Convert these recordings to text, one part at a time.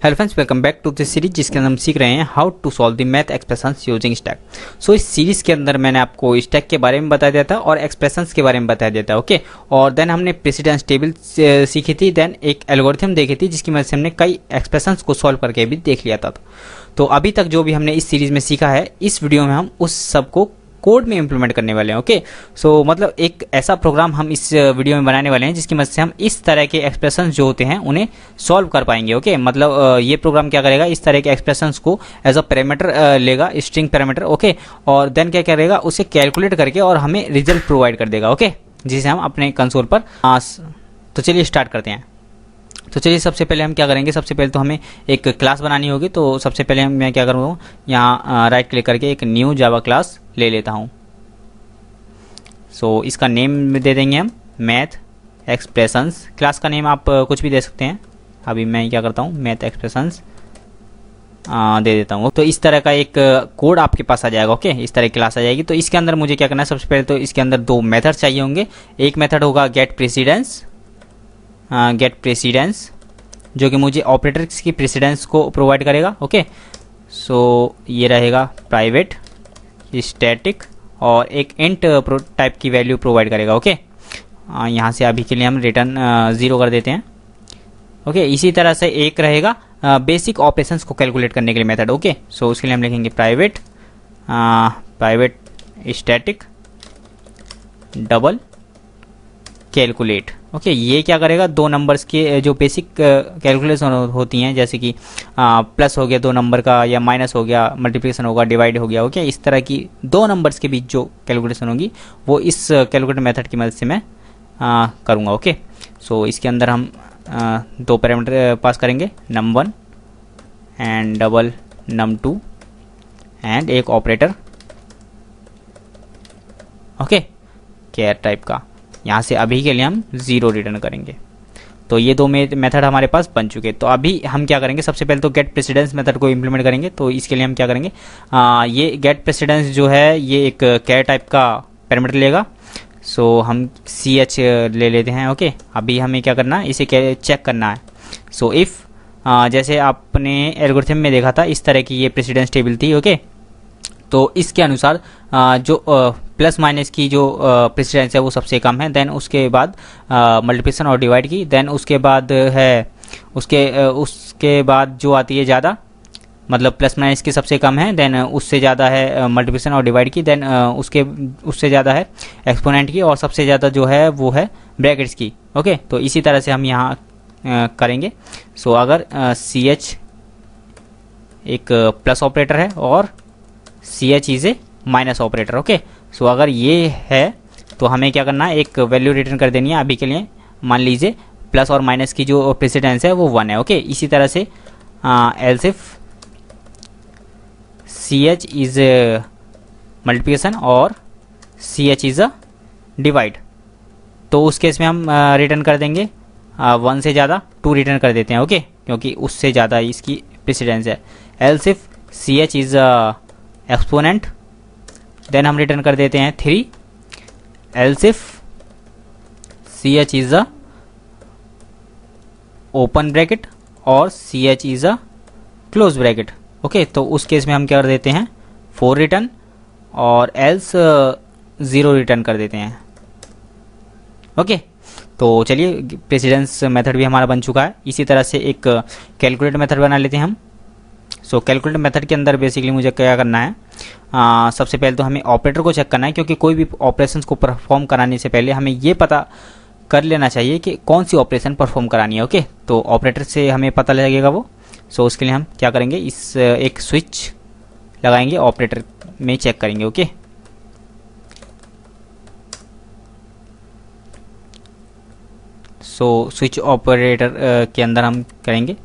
Hello friends, welcome back to this series जिसके अंदर हम सीख रहे हैं how to solve the math expressions using stack. So इस सीरीज के अंदर मैंने आपको स्टैक के बारे में बता दिया था और एक्सप्रेशंस के बारे में बता दिया था। ओके, और देन हमने प्रेसिडेंस टेबल सीखी थी, देन एक एल्गोरिथम देखी थी जिसकी मदद से हमने कई एक्सप्रेशंस को सॉल्व करके भी देख लिया था। तो अभी तक जो भी हमने इस सीरीज में सीखा है, इस वीडियो में हम उस सब को कोड में इंप्लीमेंट करने वाले हैं। ओके, सो मतलब एक ऐसा प्रोग्राम हम इस वीडियो में बनाने वाले हैं जिसकी मदद से हम इस तरह के एक्सप्रेशंस जो होते हैं उन्हें सॉल्व कर पाएंगे। ओके, मतलब ये प्रोग्राम क्या करेगा, इस तरह के एक्सप्रेशंस को एज अ पैरामीटर लेगा, स्ट्रिंग पैरामीटर। ओके, और देन क्या करेगा, उसे कैलकुलेट करके और हमें रिजल्ट प्रोवाइड कर देगा। ओके, जिसे हम अपने कंसोल पर तो चलिए स्टार्ट करते हैं। तो चलिए सबसे पहले हम क्या करेंगे, सबसे पहले तो हमें एक क्लास बनानी होगी। तो सबसे पहले मैं क्या करूँगा, यहाँ राइट क्लिक करके एक न्यू जावा क्लास ले लेता हूँ। सो इसका नेम दे देंगे हम मैथ एक्सप्रेशंस। क्लास का नेम आप कुछ भी दे सकते हैं। अभी मैं क्या करता हूँ, मैथ एक्सप्रेशंस दे देता हूँ। तो इस तरह का एक कोड आपके पास आ जाएगा। ओके, इस तरह की क्लास आ जाएगी। तो इसके अंदर मुझे क्या करना है, सबसे पहले तो इसके अंदर दो मेथड चाहिए होंगे। एक मेथड होगा गेट प्रेसिडेंस, जो कि मुझे ऑपरेटर्स की प्रेसिडेंस को प्रोवाइड करेगा। ओके, सो ये रहेगा प्राइवेट स्टैटिक और एक इंट टाइप की वैल्यू प्रोवाइड करेगा। ओके, यहाँ से अभी के लिए हम रिटर्न 0 कर देते हैं। ओके, इसी तरह से एक रहेगा बेसिक ऑपरेशंस को कैलकुलेट करने के लिए मेथड। ओके, सो उसके लिए हम लिखेंगे private static double calculate. Okay, ये क्या करेगा, दो नंबर्स के जो बेसिक कैलकुलेशन होती हैं, जैसे कि प्लस हो गया दो नंबर का, या माइनस हो गया, मल्टीप्लिकेशन होगा, डिवाइड हो गया। ओके, इस तरह की दो नंबर्स के बीच जो कैलकुलेशन होगी वो इस कैलकुलेट मेथड की मदद से मैं करूँगा। ओके, सो इसके अंदर हम दो पैरामीटर पास करेंगे, num1 and double num2 and एक ऑपरेटर। ओके, केयर टाइप का। यहाँ से अभी के लिए हम 0 रिटर्न करेंगे। तो ये दो मेथड हमारे पास बन चुके। तो अभी हम क्या करेंगे, सबसे पहले तो गेट प्रेसिडेंस मेथड को इंप्लीमेंट करेंगे। तो इसके लिए हम क्या करेंगे, ये गेट प्रेसिडेंस जो है ये एक केयर टाइप का पैरामीटर लेगा। सो हम ch ले लेते हैं। ओके, अभी हमें क्या करना है, इसे चेक करना है। सो इफ़ जैसे आपने एल्गोरिथम में देखा था, इस तरह की ये प्रेसिडेंस टेबल थी। ओके, तो इसके अनुसार जो प्लस माइनस की जो प्रेसिडेंस है वो सबसे कम है, देन उसके बाद मल्टीप्लिकेशन और डिवाइड की, देन उसके बाद है उसके बाद जो आती है ज़्यादा, मतलब प्लस माइनस की सबसे कम है, देन उससे ज़्यादा है मल्टीप्लिकेशन और डिवाइड की, देन उससे ज़्यादा है एक्सपोनेंट की, और सबसे ज़्यादा जो है वो है ब्रैकेट्स की। ओके, तो इसी तरह से हम यहाँ करेंगे। सो अगर ch एक प्लस ऑपरेटर है और ch is a minus operator. Okay, so अगर ये है तो हमें क्या करना है, एक वैल्यू रिटर्न कर देनी है। अभी के लिए मान लीजिए प्लस और माइनस की जो प्रेसिडेंस है वो 1 है। ओके, इसी तरह से else if ch is multiplication और ch इज अ डिवाइड, तो उस केस में हम रिटर्न कर देंगे 1 से ज़्यादा 2 रिटर्न कर देते हैं। ओके, क्योंकि उससे ज़्यादा इसकी प्रेसिडेंस है। Else if ch is exponent, then हम रिटर्न कर देते हैं 3। Else if ch is a open bracket और ch is a close bracket. Okay, तो उस केस में हम क्या कर देते हैं 4 रिटर्न, और एल्स 0 रिटर्न कर देते हैं। ओके, तो चलिए प्रेसिडेंस मेथड भी हमारा बन चुका है। इसी तरह से एक कैलकुलेट मेथड बना लेते हैं हम। सो कैलकुलेट मेथड के अंदर बेसिकली मुझे क्या करना है, सबसे पहले तो हमें ऑपरेटर को चेक करना है, क्योंकि कोई भी ऑपरेशंस को परफॉर्म कराने से पहले हमें ये पता कर लेना चाहिए कि कौन सी ऑपरेशन परफॉर्म करानी है। ओके, तो ऑपरेटर से हमें पता लगेगा वो। सो उसके लिए हम क्या करेंगे, इस एक स्विच लगाएंगे, ऑपरेटर में चेक करेंगे। ओके, सो स्विच ऑपरेटर के अंदर हम करेंगे।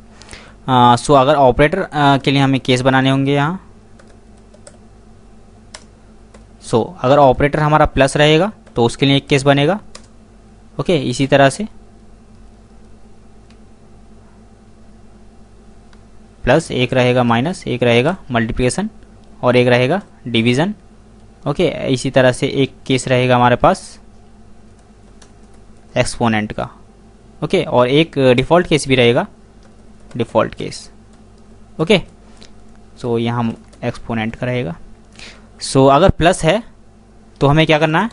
सो अगर ऑपरेटर के लिए हमें केस बनाने होंगे यहाँ। सो अगर ऑपरेटर हमारा प्लस रहेगा तो उसके लिए एक केस बनेगा। ओके, इसी तरह से प्लस एक रहेगा, माइनस एक रहेगा मल्टीप्लिकेशन, और एक रहेगा डिवीज़न। ओके, इसी तरह से एक केस रहेगा हमारे पास एक्सपोनेंट का। ओके, और एक डिफ़ॉल्ट केस भी रहेगा, डिफ़ॉल्ट केस। ओके। सो यहाँ हम एक्सपोनेंट का रहेगा। सो अगर प्लस है तो हमें क्या करना है,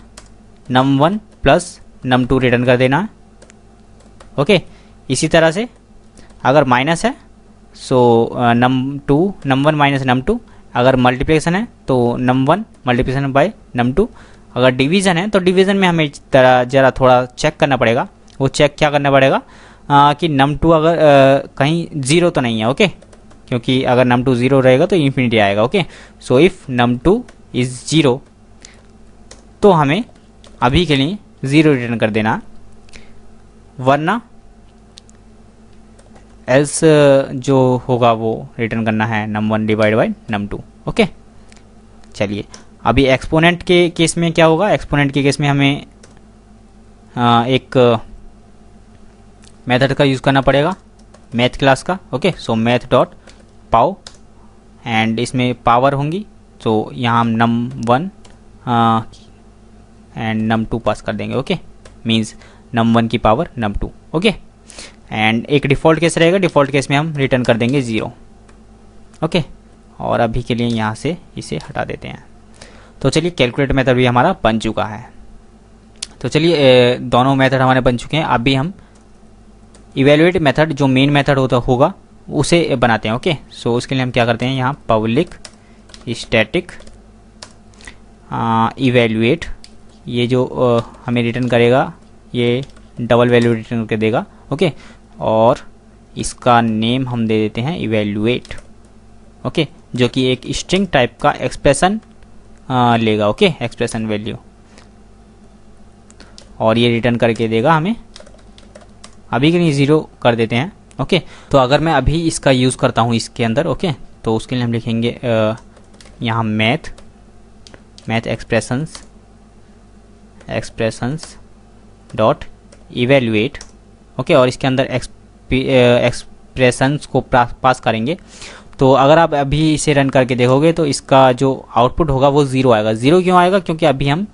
num1 प्लस num2 रिटर्न कर देना है। ओके, इसी तरह से अगर माइनस है सो num1 माइनस num2, अगर मल्टीप्लिकेशन है तो num1 मल्टीप्लिकेशन बाय num2, अगर डिवीज़न है तो डिवीज़न में हमें ज़रा थोड़ा चेक करना पड़ेगा। वो चेक क्या करना पड़ेगा कि num2 अगर कहीं ज़ीरो तो नहीं है। ओके, क्योंकि अगर num2 ज़ीरो रहेगा तो इन्फिनिटी आएगा। Okay, so if num2 is zero तो हमें अभी के लिए ज़ीरो रिटर्न कर देना, वरना एल्स जो होगा वो रिटर्न करना है num1 divide by num2। Okay, चलिए अभी एक्सपोनेंट के केस में क्या होगा। एक्सपोनेंट के केस में हमें एक मेथड का यूज़ करना पड़ेगा, मैथ क्लास का। Okay, so math dot pav, and इसमें पावर होंगी। तो यहाँ हम num1 एंड num2 पास कर देंगे। ओके, मीन्स num1 की पावर num2। ओके, एंड एक डिफ़ॉल्ट केस रहेगा, डिफ़ॉल्ट केस में हम रिटर्न कर देंगे 0। ओके, और अभी के लिए यहाँ से इसे हटा देते हैं। तो चलिए कैलकुलेट मेथड भी हमारा बन चुका है। तो चलिए दोनों मेथड हमारे बन चुके हैं। अभी हम इवेल्युएट मेथड जो मेन मेथड होगा उसे बनाते हैं। ओके, सो उसके लिए हम क्या करते हैं, यहाँ पब्लिक स्टैटिक इवेल्युएट, ये जो हमें रिटर्न करेगा ये डबल वैल्यू रिटर्न करके देगा। ओके, और इसका नेम हम दे देते हैं इवेल्युएट। ओके, जो कि एक स्ट्रिंग टाइप का एक्सप्रेशन लेगा। ओके, एक्सप्रेशन वैल्यू, और ये रिटर्न करके देगा हमें, अभी के लिए 0 कर देते हैं। ओके, तो अगर मैं अभी इसका यूज़ करता हूँ इसके अंदर, ओके, तो उसके लिए हम लिखेंगे यहाँ math expressions dot evaluate. Okay, और इसके अंदर एक्सप्रेशंस को पास करेंगे। तो अगर आप अभी इसे रन करके देखोगे तो इसका जो आउटपुट होगा वो 0 आएगा। 0 क्यों आएगा, क्योंकि अभी हम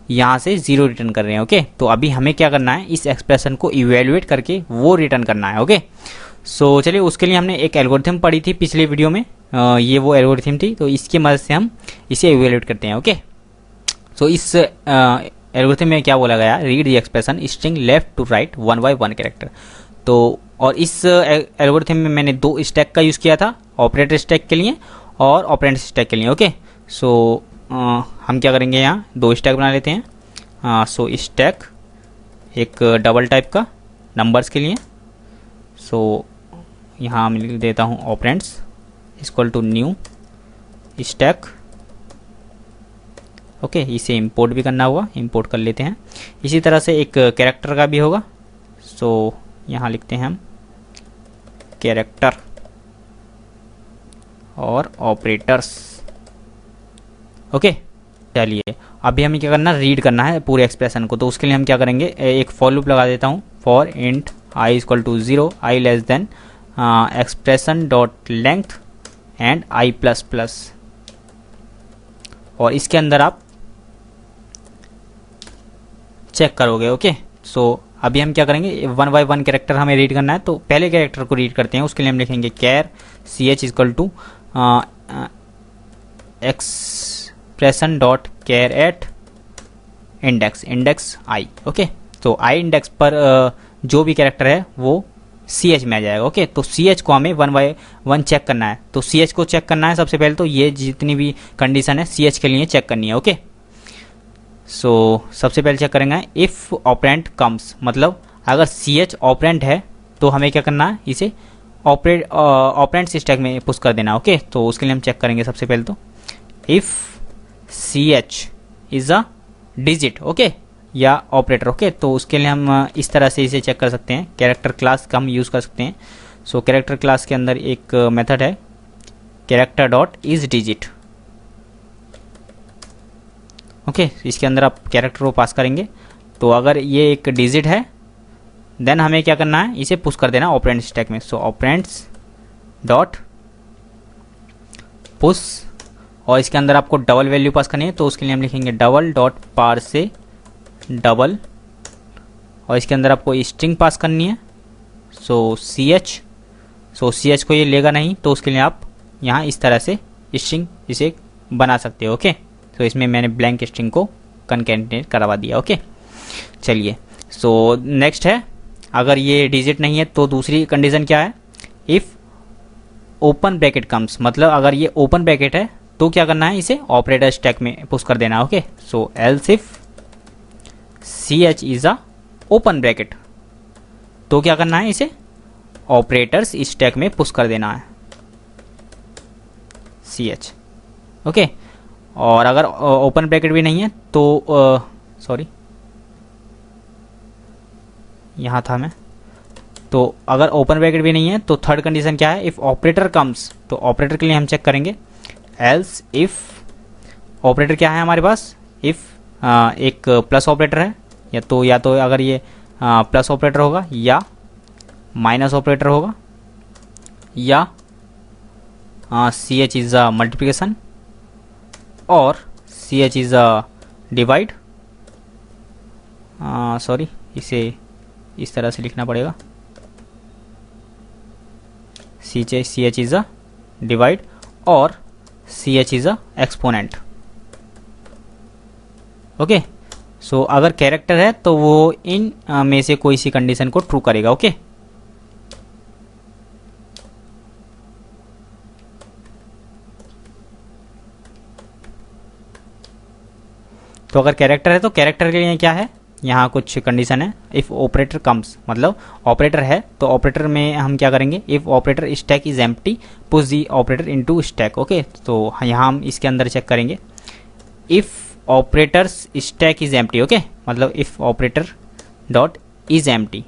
यहाँ से 0 रिटर्न कर रहे हैं। ओके, तो अभी हमें क्या करना है, इस एक्सप्रेशन को इवेल्युएट करके वो रिटर्न करना है। ओके, सो चलिए उसके लिए हमने एक एल्गोरिथम पढ़ी थी पिछले वीडियो में, ये वो एल्गोरिथम थी, तो इसकी मदद से हम इसे इवेल्युएट करते हैं। ओके, सो इस एल्गोरिथम में क्या बोला गया, read the expression string left to right 1 by 1 character. तो और इस एल्गोरिथम में मैंने 2 स्टैक का यूज़ किया था, ऑपरेटर स्टैक के लिए और ऑपरेंड स्टैक के लिए। ओके, सो हम क्या करेंगे, यहाँ 2 स्टैक बना लेते हैं। सो स्टैक एक डबल टाइप का नंबर्स के लिए। सो यहाँ मैं लिख देता हूँ operands equal to new stack. Okay, इसे इंपोर्ट भी करना होगा, इंपोर्ट कर लेते हैं। इसी तरह से एक कैरेक्टर का भी होगा। सो यहाँ लिखते हैं हम कैरेक्टर और ऑपरेटर्स। ओके, चलिए अभी हमें क्या करना, रीड करना है पूरे एक्सप्रेशन को। तो उसके लिए हम क्या करेंगे, एक फॉर लूप लगा देता हूँ, for int i equal to 0, i less than expression dot length and i plus plus, और इसके अंदर आप चेक करोगे। ओके, सो अभी हम क्या करेंगे, 1 बाय 1 कैरेक्टर हमें रीड करना है। तो पहले कैरेक्टर को रीड करते हैं, उसके लिए हम लिखेंगे char ch equal to expression dot char at index i. Okay, तो आई इंडेक्स पर जो भी कैरेक्टर है वो ch में आ जाएगा। ओके, तो ch को हमें 1 बाय 1 चेक करना है। तो ch को चेक करना है सबसे पहले, तो ये जितनी भी कंडीशन है ch के लिए चेक करनी है। ओके, सो सबसे पहले चेक करेंगे इफ़ ऑपरेंट कम्स, मतलब अगर ch ऑपरेंट है तो हमें क्या करना है, इसे ऑपरेंट स्टैक में पुश कर देना। ओके, तो उसके लिए हम चेक करेंगे सबसे पहले तो if ch is a digit, okay, या ऑपरेटर। ओके, तो उसके लिए हम इस तरह से इसे चेक कर सकते हैं, कैरेक्टर क्लास का हम यूज़ कर सकते हैं। सो कैरेक्टर क्लास के अंदर एक मेथड है character dot is digit. Okay, इसके अंदर आप कैरेक्टर को पास करेंगे, तो अगर ये एक डिजिट है देन हमें क्या करना है, इसे पुश कर देना ऑपरेंड स्टैक में। सो ऑपरेंड्स डॉट पुश, और इसके अंदर आपको डबल वैल्यू पास करनी है, तो उसके लिए हम लिखेंगे डबल डॉट पार से डबल, और इसके अंदर आपको स्ट्रिंग पास करनी है। सो ch सो सी एच को ये लेगा नहीं, तो उसके लिए आप यहाँ इस तरह से स्ट्रिंग इसे बना सकते हो। ओके, तो इसमें मैंने ब्लैंक स्ट्रिंग को कनकैटिनेट करवा दिया। ओके, चलिए, सो नेक्स्ट है, अगर ये डिजिट नहीं है तो दूसरी कंडीशन क्या है, इफ़ ओपन ब्रैकेट कम्स, मतलब अगर ये ओपन ब्रैकेट है तो क्या करना है, इसे ऑपरेटर स्टैक में पुश कर देना। Okay, so else if c H is a open bracket, तो क्या करना है, इसे ऑपरेटर्स स्टैक में पुश कर देना है, सी एच। ओके, और अगर ओपन ब्रैकेट भी नहीं है तो सॉरी, यहाँ था मैं, तो अगर ओपन ब्रैकेट भी नहीं है तो थर्ड कंडीशन क्या है, इफ ऑपरेटर कम्स, तो ऑपरेटर के लिए हम चेक करेंगे, एल्स इफ ऑपरेटर क्या है हमारे पास, इफ एक प्लस ऑपरेटर है, या तो अगर ये प्लस ऑपरेटर होगा या माइनस ऑपरेटर होगा, या C H is a multiplication और C H is a divide, sorry इसे इस तरह से लिखना पड़ेगा, C H is a divide और C H is a exponent. Okay, so अगर कैरेक्टर है तो वो इन में से कोई सी कंडीशन को ट्रू करेगा। ओके, तो अगर कैरेक्टर है तो कैरेक्टर के लिए क्या है, यहाँ कुछ कंडीशन है, इफ़ ऑपरेटर कम्स, मतलब ऑपरेटर है तो ऑपरेटर में हम क्या करेंगे, if operator stack is empty push the operator into stack. Okay, तो यहाँ हम इसके अंदर चेक करेंगे, if operators stack is empty. Okay, मतलब if operator dot is empty,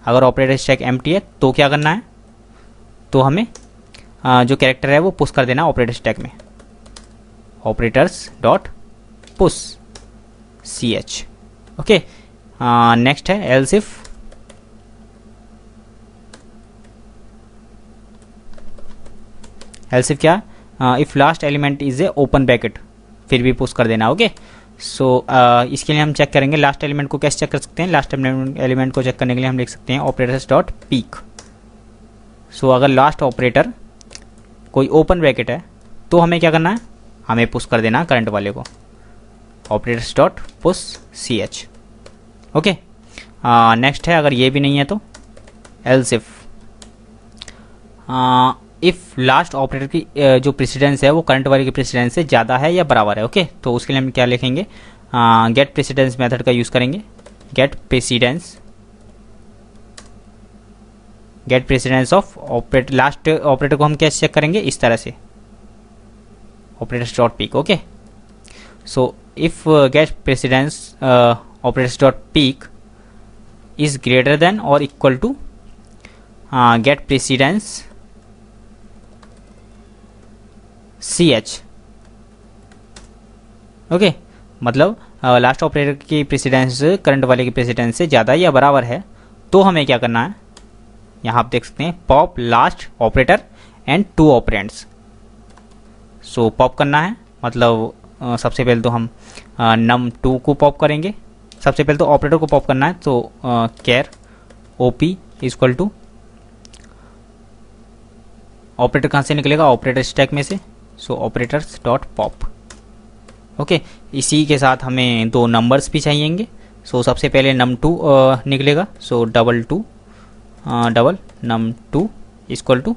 अगर ऑपरेटर स्टैक एम्प्टी है तो क्या करना है, तो हमें जो कैरेक्टर है वो पुश कर देना ऑपरेटर स्टैक में, operators dot push C H. Okay, next है एल्स इफ क्या, if last element is a open bracket, फिर भी पुश कर देना। ओके, सो इसके लिए हम चेक करेंगे, लास्ट एलिमेंट को कैसे चेक कर सकते हैं, लास्ट एलिमेंट को चेक करने के लिए हम लिख सकते हैं ऑपरेटर्स डॉट पीक। सो अगर लास्ट ऑपरेटर कोई ओपन ब्रैकेट है तो हमें क्या करना है, हमें पुश कर देना करंट वाले को, operators dot push C H. Okay, next है, अगर ये भी नहीं है तो एल्स इफ लास्ट ऑपरेटर की जो प्रेसिडेंस है वो करंट वाले की प्रेसिडेंस से ज़्यादा है या बराबर है। ओके, तो उसके लिए हम क्या लिखेंगे, गेट प्रेसिडेंस मेथड का यूज़ करेंगे, get precedence of operator, last operator को हम कैसे चेक करेंगे, इस तरह से, operators dot peek. Okay, so if get precedence operators dot peek is greater than और equal to get precedence C H. Okay, मतलब लास्ट ऑपरेटर की प्रेसिडेंस करंट वाले की प्रेसिडेंस से ज़्यादा या बराबर है, तो हमें क्या करना है, यहाँ आप देख सकते हैं pop last operator and two operands. So pop करना है, मतलब सबसे पहले तो हम num2 को पॉप करेंगे, सबसे पहले तो ऑपरेटर को पॉप करना है, तो कैर ओपी इक्वल टू, ऑपरेटर कहाँ से निकलेगा, ऑपरेटर स्टैक में से, सो ऑपरेटर्स डॉट पॉप। ओके, इसी के साथ हमें दो नंबर्स भी चाहिएंगे, सो सबसे पहले num2 निकलेगा, so double num2 equal to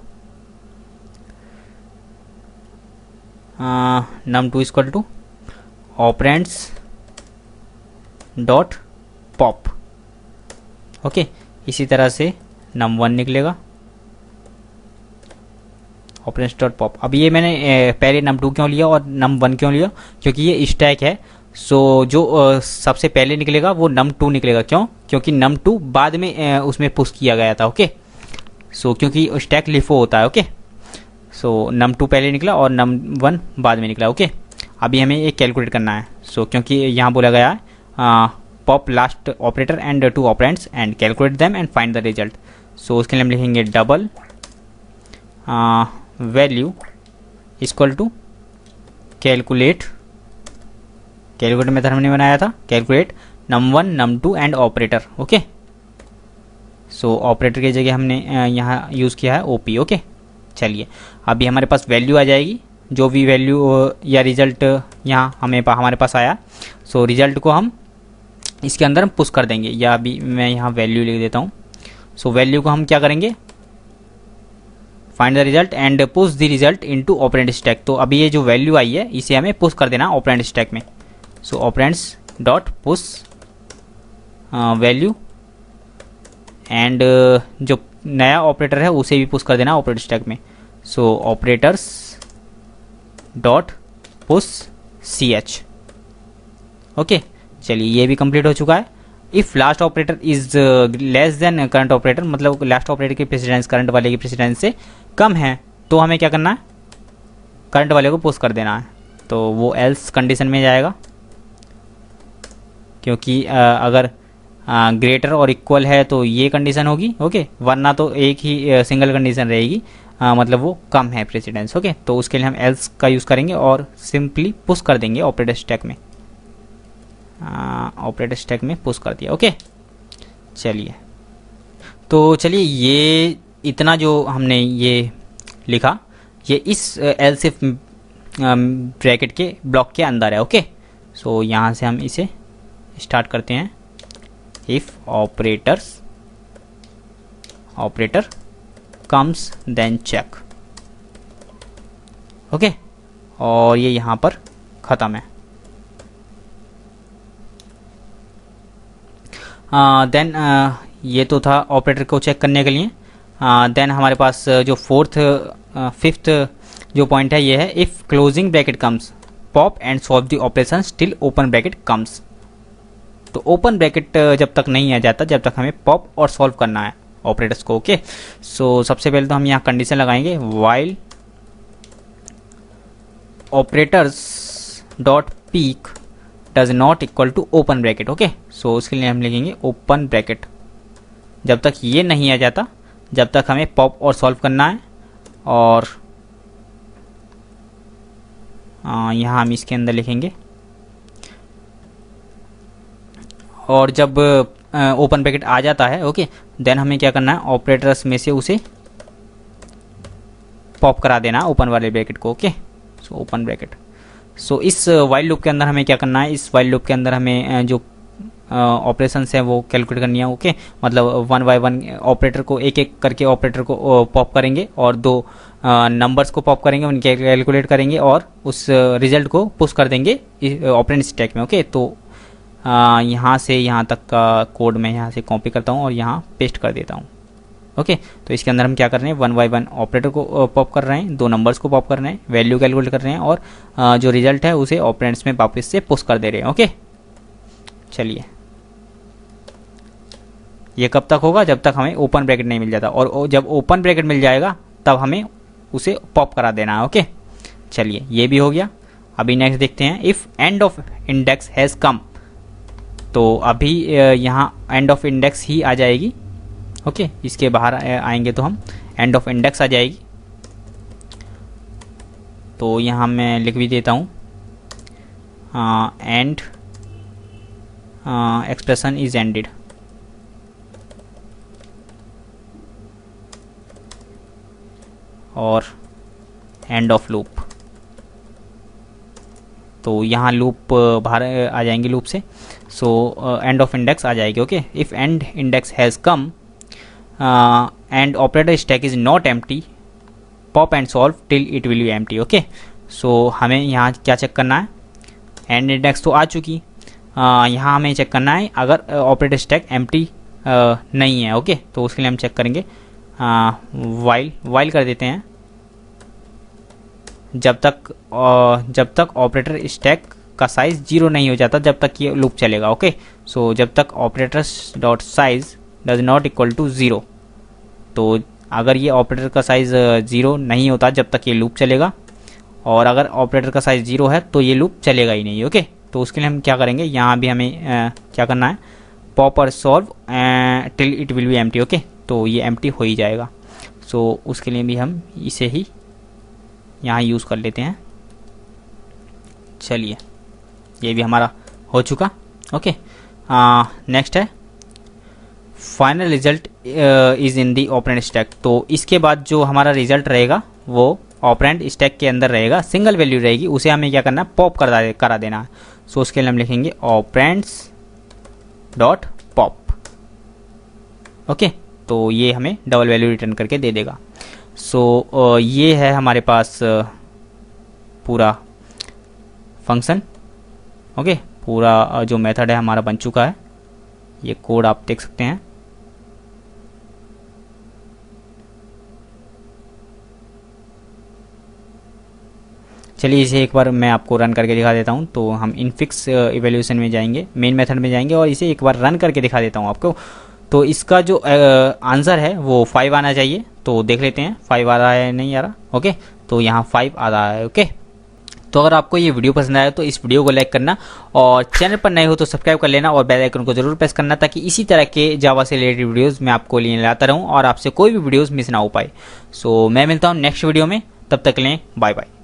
num2 equal to operands dot pop. Okay, इसी तरह से num1 निकलेगा, ऑपरेंड्स डॉट पॉप। अब ये मैंने पहले num2 क्यों लिया और num1 क्यों लिया, क्योंकि ये स्टैक है, सो जो सबसे पहले निकलेगा वो num2 निकलेगा। क्यों, क्योंकि num2 बाद में उसमें पुश किया गया था। ओके, सो क्योंकि स्टैक लिफो होता है। ओके, सो num2 पहले निकला और num1 बाद में निकला। ओके, अभी हमें एक कैलकुलेट करना है, सो क्योंकि यहाँ बोला गया है pop last operator and two operands and calculate them and find the result. So उसके लिए हम लिखेंगे double value equal to calculate method हमने बनाया था, calculate num1 num2 and operator. Okay, so operator की जगह हमने यहाँ यूज़ किया है ओपी। ओके, चलिए अभी हमारे पास वैल्यू आ जाएगी, जो भी वैल्यू या रिजल्ट यहाँ हमारे पास आया। सो रिजल्ट को हम इसके अंदर हम पुश कर देंगे, या अभी मैं यहाँ वैल्यू लिख देता हूँ। सो वैल्यू को हम क्या करेंगे, find the result and push the result into operand stack. तो अभी ये जो वैल्यू आई है इसे हमें पुश कर देना ऑपरेंड स्टैक में। So operands dot push value and जो नया ऑपरेटर है उसे भी पुश कर देना ऑपरेंड स्टैक में। So operators dot push C H. Okay, चलिए ये भी कंप्लीट हो चुका है। If last operator is less than current operator, मतलब लास्ट ऑपरेटर की प्रेसिडेंस करंट वाले की प्रेसिडेंस से कम है, तो हमें क्या करना है, करंट वाले को पुश कर देना है। तो वो एल्स कंडीशन में जाएगा, क्योंकि अगर ग्रेटर और इक्वल है तो ये कंडीशन होगी। ओके, वरना तो एक ही सिंगल कंडीशन रहेगी, मतलब वो कम है प्रेसिडेंस। ओके, तो उसके लिए हम एल्स का यूज़ करेंगे और सिंपली पुश कर देंगे ऑपरेटर स्टैक में। ऑपरेटर स्टैक में पुश कर दिया। ओके, चलिए तो चलिए ये इतना जो हमने ये लिखा, ये इस एल्स इफ ब्रैकेट के ब्लॉक के अंदर है। ओके, सो यहाँ से हम इसे स्टार्ट करते हैं। If operator comes then check. Okay, और ये यहाँ पर ख़त्म है। देन ये तो था ऑपरेटर को चेक करने के लिए। देन हमारे पास जो फिफ्थ जो पॉइंट है ये है, if closing bracket comes pop and solve the operation still open bracket comes. तो ओपन ब्रैकेट जब तक नहीं आ जाता, जब तक हमें पॉप और सॉल्व करना है ऑपरेटर्स को। ओके, सो सबसे पहले तो हम यहाँ कंडीशन लगाएंगे, while operators dot peek does not equal to open bracket. Okay, so उसके लिए हम लिखेंगे ओपन ब्रैकेट। जब तक ये नहीं आ जाता, जब तक हमें पॉप और सॉल्व करना है। और यहाँ हम इसके अंदर लिखेंगे, और जब ओपन ब्रैकेट आ जाता है, ओके, देन हमें क्या करना है, ऑपरेटर्स में से उसे पॉप करा देना ओपन वाले ब्रैकेट को। Okay, so open bracket. So इस वाइल लूप के अंदर हमें क्या करना है, इस वाइल लूप के अंदर हमें जो ऑपरेशंस हैं वो कैलकुलेट करनी है। ओके, मतलब वन बाय वन ऑपरेटर को एक एक करके ऑपरेटर को पॉप करेंगे, और दो नंबर्स को पॉप करेंगे, उनके कैलकुलेट करेंगे, और उस रिजल्ट को पुश कर देंगे ऑपरेंड स्टैक में। ओके, तो यहाँ से यहाँ तक का कोड मैं यहाँ से कॉपी करता हूँ और यहाँ पेस्ट कर देता हूँ। ओके, तो इसके अंदर हम क्या कर रहे हैं, वन बाय वन ऑपरेटर को पॉप कर रहे हैं, दो नंबर्स को पॉप कर रहे हैं, वैल्यू कैलकुलेट कर रहे हैं, और जो रिजल्ट है उसे ऑपरेंड्स में वापस से पुश कर दे रहे हैं। ओके, चलिए ये कब तक होगा, जब तक हमें ओपन ब्रैकेट नहीं मिल जाता, और जब ओपन ब्रैकेट मिल जाएगा तब हमें उसे पॉप करा देना है। ओके, चलिए ये भी हो गया। अभी नेक्स्ट देखते हैं, if and of index has कम। तो अभी यहाँ एंड ऑफ इंडेक्स ही आ जाएगी। ओके, इसके बाहर आएंगे तो हम एंड ऑफ इंडेक्स आ जाएगी। तो यहाँ मैं लिख भी देता हूँ, एंड एक्सप्रेशन इज एंडेड। और एंड ऑफ लूप, तो यहाँ लूप बाहर आ जाएंगे लूप से। सो एंड ऑफ इंडेक्स आ जाएगी। Okay, if end index has come and operator stack is not empty pop and solve till it will be empty. Okay, so हमें यहाँ क्या चेक करना है, एंड इंडेक्स तो आ चुकी, यहाँ हमें चेक करना है अगर ऑपरेटर स्टैक एम्प्टी नहीं है। ओके, तो उसके लिए हम चेक करेंगे, वाइल कर देते हैं, जब तक ऑपरेटर स्टैक का साइज 0 नहीं हो जाता, जब तक ये लूप चलेगा। ओके, सो जब तक operators dot size does not equal to 0, तो अगर ये ऑपरेटर का साइज 0 नहीं होता जब तक ये लूप चलेगा, और अगर ऑपरेटर का साइज 0 है तो ये लूप चलेगा ही नहीं। ओके, तो उसके लिए हम क्या करेंगे, यहाँ भी हमें क्या करना है, पॉप और solve till it will be empty. Okay, तो ये एम्प्टी हो ही जाएगा। सो उसके लिए भी हम इसे ही यहाँ यूज़ कर लेते हैं। चलिए ये भी हमारा हो चुका। ओके, नेक्स्ट है final result is in the operand stack. तो इसके बाद जो हमारा रिजल्ट रहेगा वो ऑपरेंड स्टैक के अंदर रहेगा, सिंगल वैल्यू रहेगी, उसे हमें क्या करना है, पॉप करा देना है। सो उसके लिए हम लिखेंगे ऑपरेंड्स डॉट पॉप। ओके, तो ये हमें डबल वैल्यू रिटर्न करके दे देगा। सो ये है हमारे पास पूरा फंक्शन। ओके, पूरा जो मेथड है हमारा बन चुका है। ये कोड आप देख सकते हैं। चलिए इसे एक बार मैं आपको रन करके दिखा देता हूँ। तो हम इनफिक्स इवैल्यूएशन में जाएंगे, मेन मेथड में जाएंगे और इसे एक बार रन करके दिखा देता हूँ आपको। तो इसका जो आंसर है वो 5 आना चाहिए। तो देख लेते हैं 5 आ रहा है नहीं आ रहा। ओके, तो यहाँ 5 आ रहा है। ओके, तो अगर आपको ये वीडियो पसंद आया तो इस वीडियो को लाइक करना और चैनल पर नए हो तो सब्सक्राइब कर लेना और बेल आइकन को जरूर प्रेस करना, ताकि इसी तरह के जावा से रिलेटेड वीडियोस मैं आपको लिए लाता रहूं और आपसे कोई भी वीडियोस मिस ना हो पाए। सो मैं मिलता हूं नेक्स्ट वीडियो में, तब तक के लिए बाय बाय।